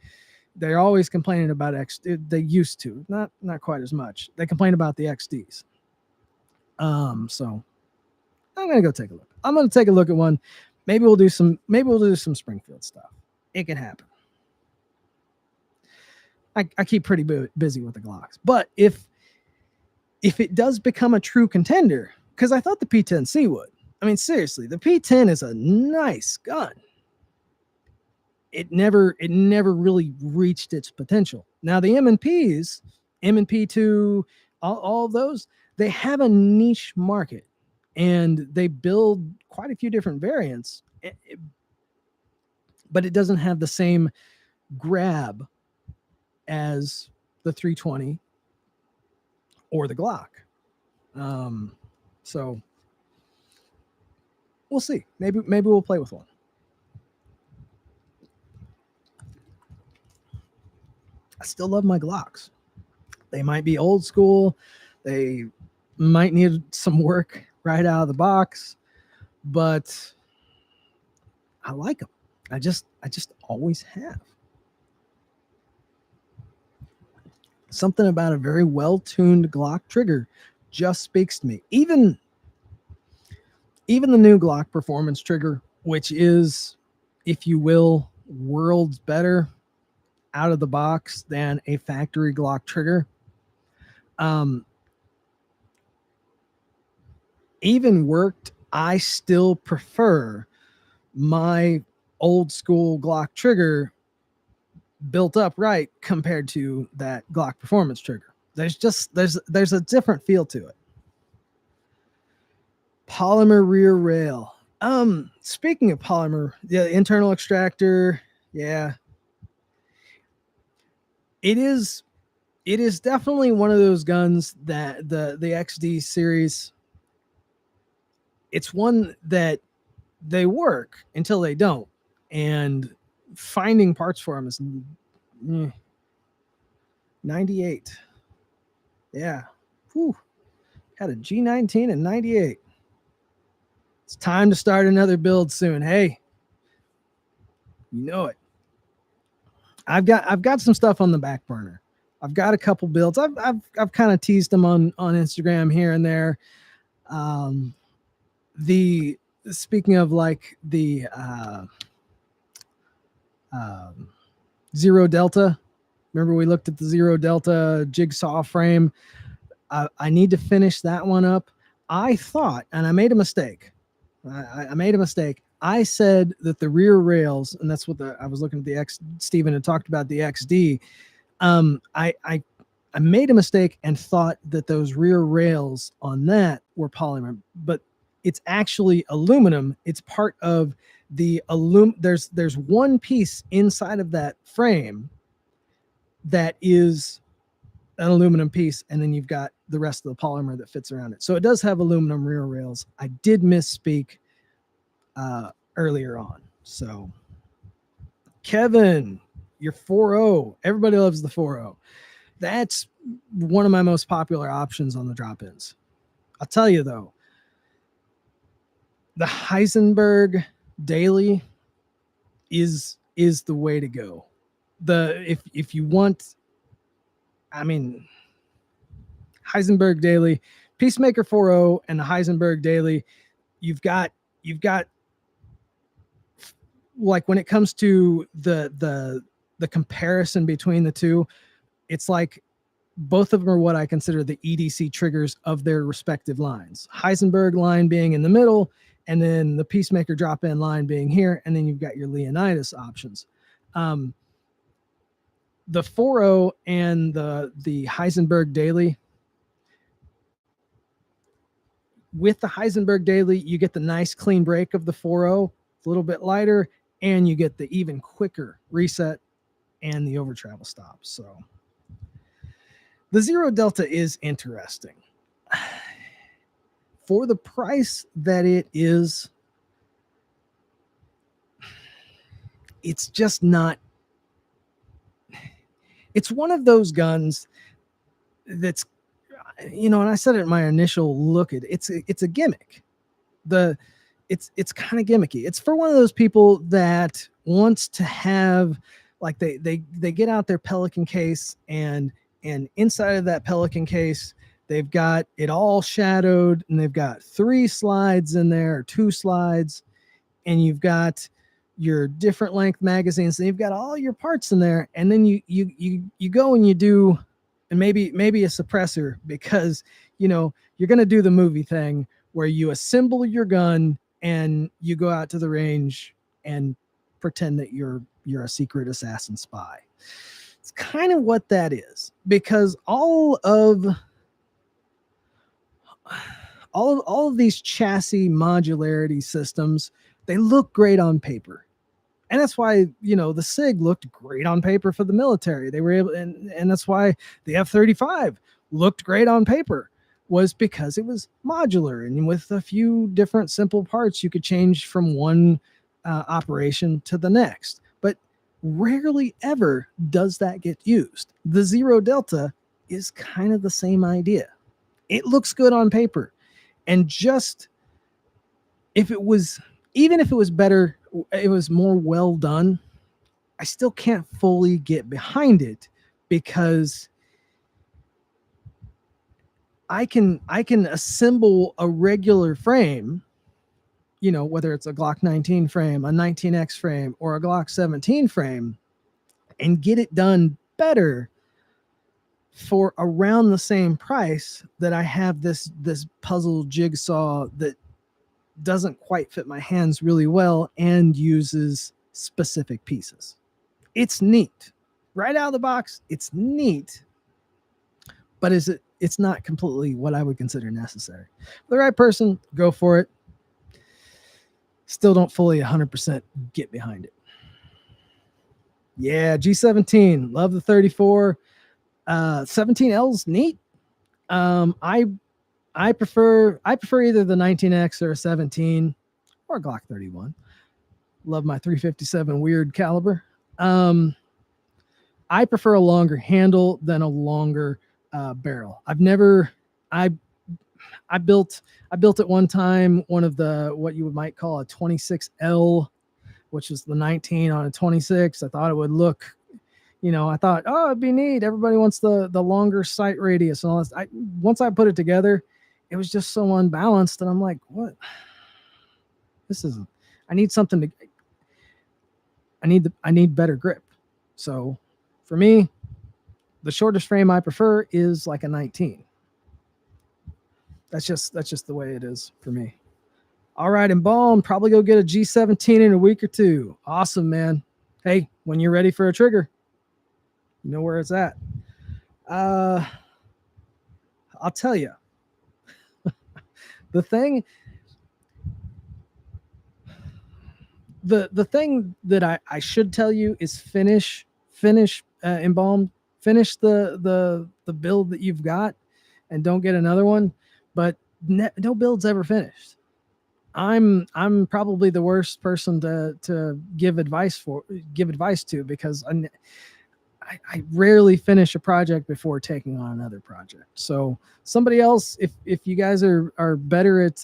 They're always complaining about They used to, not quite as much. They complain about the XDs. So I'm gonna go take a look. I'm gonna take a look at one. Maybe we'll do some. Maybe we'll do some Springfield stuff. It can happen. I keep pretty busy with the Glocks, but if it does become a true contender, because I thought the P10C would. I mean, seriously, the P10 is a nice gun. It never really reached its potential. Now the M&Ps, M&P2, all of those, they have a niche market, and they build quite a few different variants, but it doesn't have the same grab as the 320 or the Glock. So we'll see. Maybe we'll play with one. I still love my Glocks. They might be old school. They might need some work right out of the box, but I like them. I just always have. Something about a very well-tuned Glock trigger just speaks to me. Even the new Glock performance trigger, which is, if you will, worlds better out of the box than a factory Glock trigger. Even worked, I still prefer my old school Glock trigger built up right compared to that Glock performance trigger. There's a different feel to it. Polymer rear rail. Speaking of polymer, the internal extractor, yeah. It is definitely one of those guns that the XD series, it's one that they work until they don't, and finding parts for them is 98. Yeah. Whew. Had a G19 in 98. It's time to start another build soon. Hey, you know it. I've got some stuff on the back burner. I've got a couple builds. I've kind of teased them on Instagram here and there. The Speaking of like the Zero Delta, remember we looked at the Zero Delta jigsaw frame. I need to finish that one up. I thought, and I made a mistake. I made a mistake. I said that the rear rails, and that's what I was looking at the Stephen had talked about the XD. I made a mistake and thought that those rear rails on that were polymer, but it's actually aluminum. It's part of the There's one piece inside of that frame that is an aluminum piece, and then you've got the rest of the polymer that fits around it. So it does have aluminum rear rails. I did misspeak earlier on. So Kevin, your 4.0. Everybody loves the 4.0. That's one of my most popular options on the drop-ins. I'll tell you though, the Heisenberg Daily is the way to go. If you want, I mean, Heisenberg Daily, Peacemaker 4.0, and the Heisenberg Daily, you've got like when it comes to the comparison between the two, it's like both of them are what I consider the EDC triggers of their respective lines. Heisenberg line being in the middle, and then the Peacemaker drop-in line being here, and then you've got your Leonidas options. The 4.0 and the Heisenberg Daily. With the Heisenberg Daily, you get the nice clean break of the 4.0, a little bit lighter, and you get the even quicker reset and the over travel stop. So the Zero Delta is interesting. For the price that it is, it's just not. It's one of those guns that's, and I said it in my initial look at it, it's a gimmick. It's kind of gimmicky. It's for one of those people that wants to have, like, they get out their Pelican case, and inside of that Pelican case, they've got it all shadowed, and they've got 3 slides in there, or 2 slides, and you've got your different length magazines, and you've got all your parts in there, and then you go and you do, and maybe a suppressor, because you're going to do the movie thing where you assemble your gun and you go out to the range and pretend that you're a secret assassin spy. It's kind of what that is, because all of these chassis modularity systems, they look great on paper. And that's why, the SIG looked great on paper for the military. They were able, and that's why the F-35 looked great on paper, was because it was modular, and with a few different simple parts, you could change from one operation to the next. But rarely ever does that get used. The Zero Delta is kind of the same idea. It looks good on paper, and just even if it was better, it was more well done, I still can't fully get behind it, because I can assemble a regular frame, whether it's a Glock 19 frame, a 19X frame, or a Glock 17 frame, and get it done better for around the same price that I have this puzzle jigsaw that doesn't quite fit my hands really well and uses specific pieces. It's neat. Right out of the box, it's neat. But it's not completely what I would consider necessary. For the right person, go for it. Still don't fully 100% get behind it. Yeah, G17. Love the 34. 17L's neat. I prefer either the 19X or a 17 or a Glock 31. Love my 357 weird caliber. I prefer a longer handle than a longer barrel. I built at one time one of the, what you might call a 26L, which is the 19 on a 26. I thought it would look, I thought, oh, it'd be neat. Everybody wants the longer sight radius and all this. Once I put it together, it was just so unbalanced, and I'm like, what? This isn't. I need something to. I need better grip. So, for me, the shortest frame I prefer is like a 19. That's just the way it is for me. All right, Embalm, probably go get a G17 in a week or 2. Awesome, man. Hey, when you're ready for a trigger, you know where it's at. I'll tell you. The thing that I should tell you is finish Embalm, finish the build that you've got, and don't get another one. But no build's ever finished. I'm probably the worst person to give advice to, because I rarely finish a project before taking on another project. So somebody else, if you guys are better at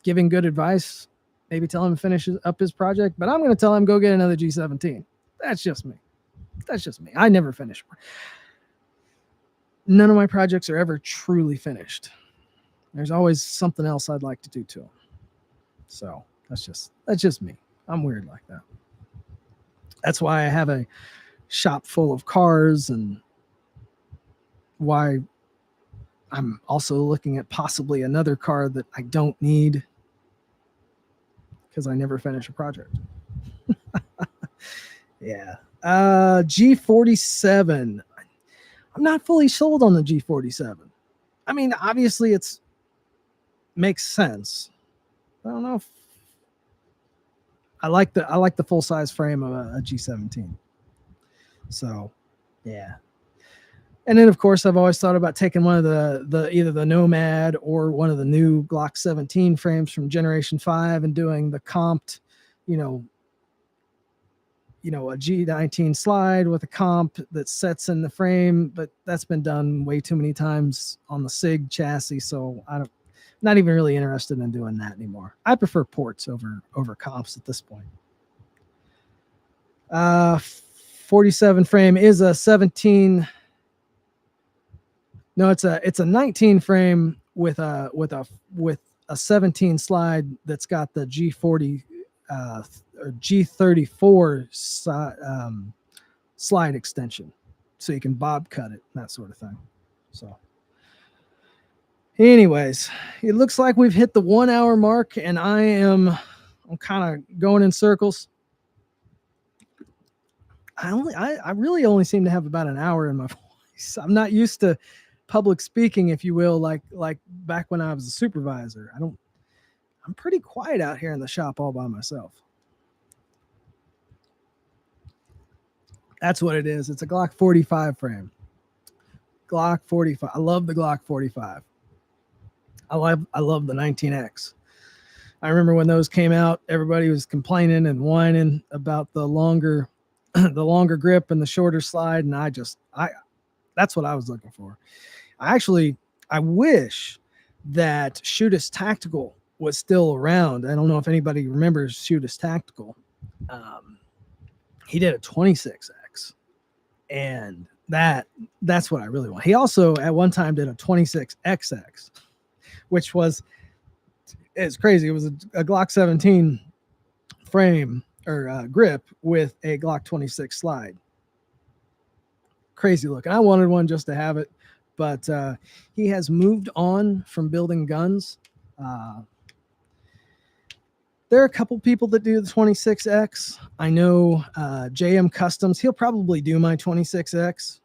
giving good advice, maybe tell him to finish up his project. But I'm going to tell him, go get another G17. That's just me. I never finish. None of my projects are ever truly finished. There's always something else I'd like to do to them. So that's just me. I'm weird like that. That's why I have a shop full of cars, and why I'm also looking at possibly another car that I don't need, because I never finish a project. Yeah. G47. I'm not fully sold on the G47. I mean, obviously it's makes sense. I don't know if I like the full size frame of a G17. So, yeah. And then of course I've always thought about taking one of the either the Nomad or one of the new Glock 17 frames from Generation 5 and doing the comped, you know, a G19 slide with a comp that sets in the frame, but that's been done way too many times on the SIG chassis, so not even really interested in doing that anymore. I prefer ports over comps at this point. 47 frame is a 17. No, it's a 19 frame with a 17 slide that's got the G40 or G34 slide extension, so you can bob cut it, that sort of thing. So, anyways, it looks like we've hit the 1 hour mark, and I'm kind of going in circles. I really only seem to have about an hour in my voice. I'm not used to public speaking, if you will, like back when I was a supervisor. I'm pretty quiet out here in the shop all by myself. That's what it is. It's a Glock 45 frame. Glock 45. I love the Glock 45. I love the 19X. I remember when those came out, everybody was complaining and whining about the longer grip and the shorter slide, and that's what I was looking for. I wish that Shootist Tactical was still around. I don't know if anybody remembers Shootist Tactical. He did a 26X, and that's what I really want. He also at one time did a 26XX, which it's crazy. It was a Glock 17 frame or grip with a Glock 26 slide. Crazy look. I wanted one just to have it, but he has moved on from building guns. There are a couple people that do the 26X. I know JM Customs. He'll probably do my 26X.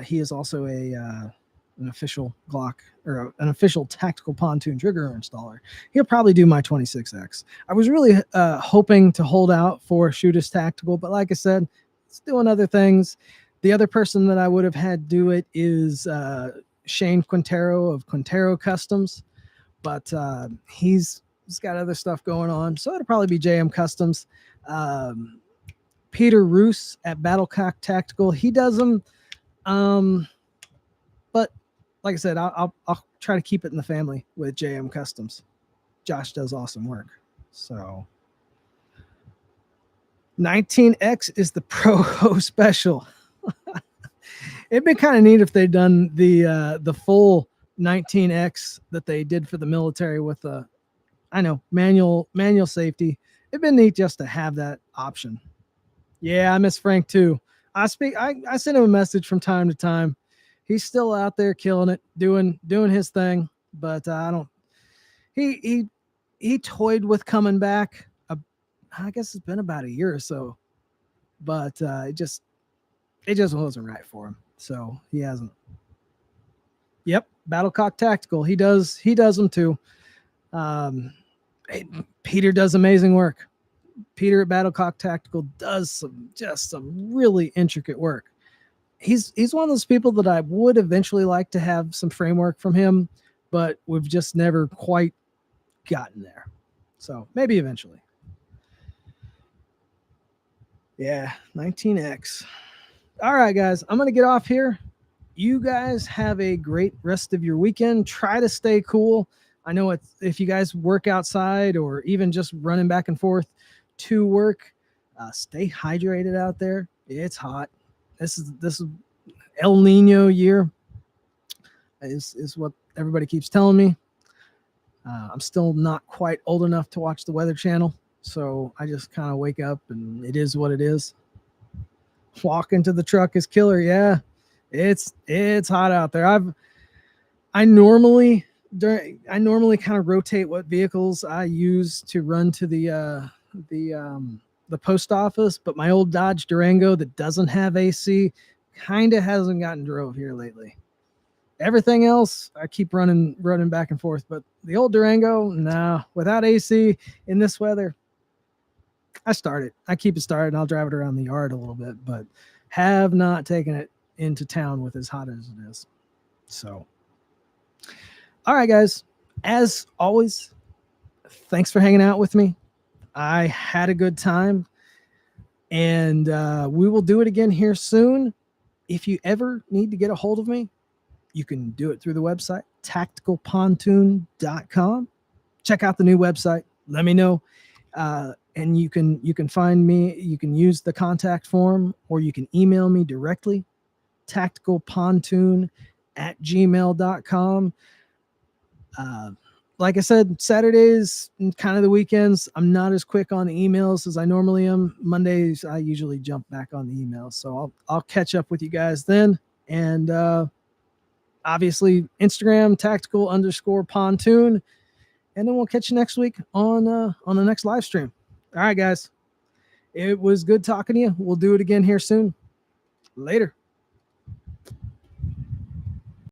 He is also an official Glock or an official tactical pontoon trigger installer. He'll probably do my 26X. I was really hoping to hold out for Shootist Tactical, but like I said, it's doing other things. The other person that I would have had do it is Shane Quintero of Quintero Customs, but he's got other stuff going on, so it'll probably be JM Customs. Peter Roos at Battlecock Tactical, he does them, but like I said, I'll try to keep it in the family with JM Customs. Josh does awesome work. So 19X is the Pro special. It'd been kind of neat if they'd done the full 19X that they did for the military with the, I know, manual safety. It'd been neat just to have that option. Yeah, I miss Frank too. I send him a message from time to time. He's still out there killing it, doing his thing. But I don't. He toyed with coming back. I guess it's been about a year or so, but it just wasn't right for him. So he hasn't. Yep, Battlecock Tactical. He does them too. Peter does amazing work. Peter at Battlecock Tactical does some really intricate work. He's one of those people that I would eventually like to have some framework from him, but we've just never quite gotten there. So maybe eventually. Yeah, 19X. All right, guys, I'm going to get off here. You guys have a great rest of your weekend. Try to stay cool. I know if you guys work outside or even just running back and forth to work, stay hydrated out there. It's hot. This is El Nino year is what everybody keeps telling me. I'm still not quite old enough to watch the Weather Channel, So I just kind of wake up and it is what it is. Walk into the truck is killer. Yeah, it's hot out there. I normally kind of rotate what vehicles I use to run to the post office, but my old Dodge Durango that doesn't have AC kind of hasn't gotten drove here lately. Everything else I keep running back and forth, but the old Durango, nah, without AC in this weather, I keep it started and I'll drive it around the yard a little bit, but have not taken it into town with as hot as it is. So, all right, guys, as always, thanks for hanging out with me. I had a good time, and we will do it again here soon. If you ever need to get a hold of me, you can do it through the website, TacticalPontoon.com. Check out the new website. Let me know. And you can find me. You can use the contact form, or you can email me directly, tacticalpontoon@gmail.com. Like I said, Saturdays and kind of the weekends, I'm not as quick on the emails as I normally am. Mondays, I usually jump back on the emails. So I'll catch up with you guys then. And obviously, Instagram, tactical_pontoon. And then we'll catch you next week on the next live stream. All right, guys. It was good talking to you. We'll do it again here soon. Later.